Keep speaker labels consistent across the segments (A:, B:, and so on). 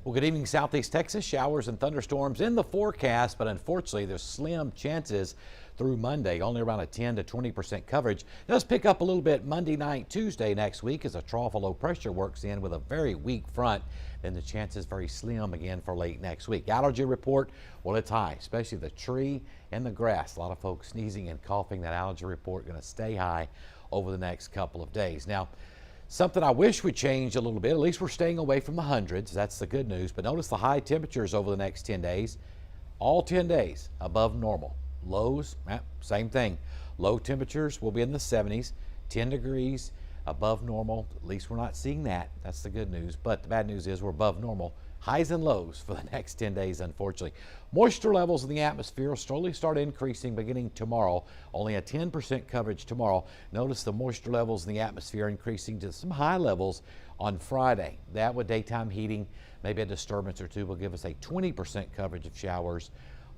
A: Well, good evening, Southeast Texas. Showers and thunderstorms in the forecast, but unfortunately, there's slim chances through Monday, only around a 10 to 20% coverage. It does pick up a little bit Monday night, Tuesday next week as a trough of low pressure works in with a very weak front. Then the chances very slim again for late next week. Allergy report, well, it's high, especially the tree and the grass. A lot of folks sneezing and coughing. That allergy report going to stay high over the next couple of days. Now, something I wish would change a little bit. At least we're staying away from the hundreds. That's the good news. But notice the high temperatures over the next 10 days. All 10 days above normal. Lows, same thing. Low temperatures will be in the 70s, 10 degrees above normal. At least we're not seeing that. That's the good news. But the bad news is we're above normal. Highs and lows for the next 10 days, unfortunately. Moisture levels in the atmosphere will slowly start increasing beginning tomorrow. Only a 10% coverage tomorrow. Notice the moisture levels in the atmosphere increasing to some high levels on Friday. That with daytime heating, maybe a disturbance or two, will give us a 20% coverage of showers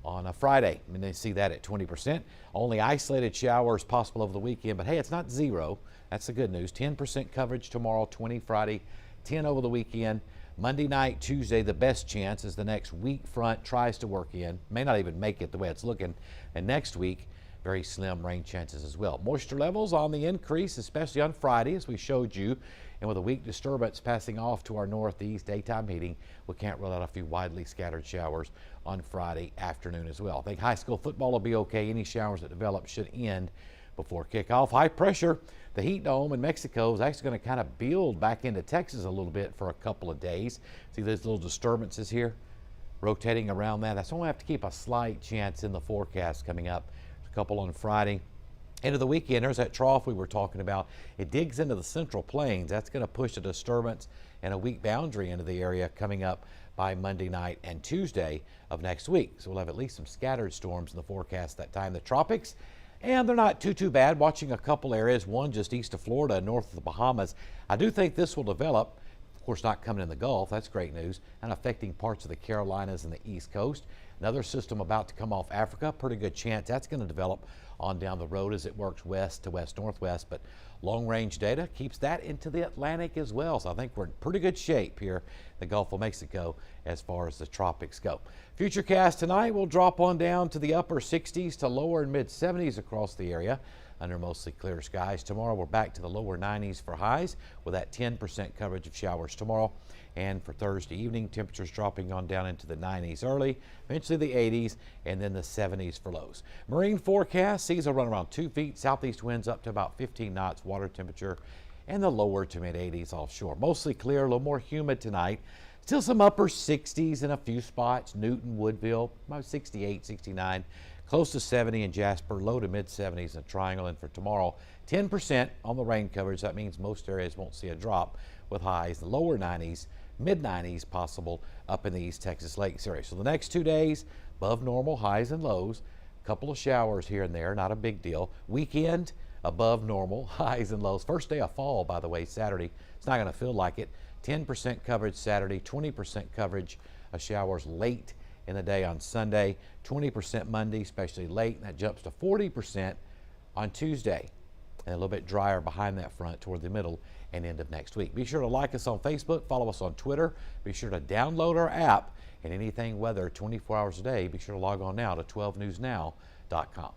A: on a Friday. I mean, they see that at 20%. Only isolated showers possible over the weekend, but hey, it's not zero. That's the good news. 10% coverage tomorrow, 20 Friday, 10 over the weekend. Monday night, Tuesday, the best chance as the next weak front tries to work in. May not even make it the way it's looking. And next week, very slim rain chances as well. Moisture levels on the increase, especially on Friday, as we showed you. And with a weak disturbance passing off to our northeast, daytime heating, we can't rule out a few widely scattered showers on Friday afternoon as well. I think high school football will be okay. Any showers that develop should end before kickoff. High pressure, the heat dome in Mexico is actually going to kind of build back into Texas a little bit for a couple of days. See those little disturbances here rotating around that? That's only have to keep a slight chance in the forecast coming up. There's a couple on Friday. End of the weekend, there's that trough we were talking about. It digs into the central plains. That's going to push a disturbance and a weak boundary into the area coming up by Monday night and Tuesday of next week. So we'll have at least some scattered storms in the forecast that time. The tropics, and they're not too bad. Watching a couple areas, one just east of Florida, north of the Bahamas. I do think this will develop. Of course, not coming in the Gulf. That's great news. And affecting parts of the Carolinas and the East Coast. Another system about to come off Africa. Pretty good chance that's going to develop on down the road as it works west to west-northwest. But long-range data keeps that into the Atlantic as well. So I think we're in pretty good shape here in the Gulf of Mexico as far as the tropics go. Futurecast tonight will drop on down to the upper 60s to lower and mid 70s across the area under mostly clear skies. Tomorrow we're back to the lower 90s for highs with that 10% coverage of showers tomorrow. And for Thursday evening, temperatures dropping on down into the 90s early, eventually the 80s, and then the 70s for lows. Marine forecast seas will run around 2 feet, southeast winds up to about 15 knots, water temperature in the lower to mid 80s offshore. Mostly clear, a little more humid tonight. Still some upper 60s in a few spots. Newton, Woodville, about 68, 69. Close to 70 in Jasper, low to mid 70s in Triangle. And for tomorrow, 10% on the rain coverage. That means most areas won't see a drop with highs in the lower 90s, mid 90s possible up in the East Texas Lakes area. So the next 2 days, above normal highs and lows. A couple of showers here and there, not a big deal. Weekend, above normal highs and lows. First day of fall, by the way, Saturday. It's not going to feel like it. 10% coverage Saturday, 20% coverage of showers late in the day on Sunday, 20% Monday, especially late, and that jumps to 40% on Tuesday. And a little bit drier behind that front toward the middle and end of next week. Be sure to like us on Facebook, follow us on Twitter. Be sure to download our app, and anything weather 24 hours a day, be sure to log on now to 12newsnow.com.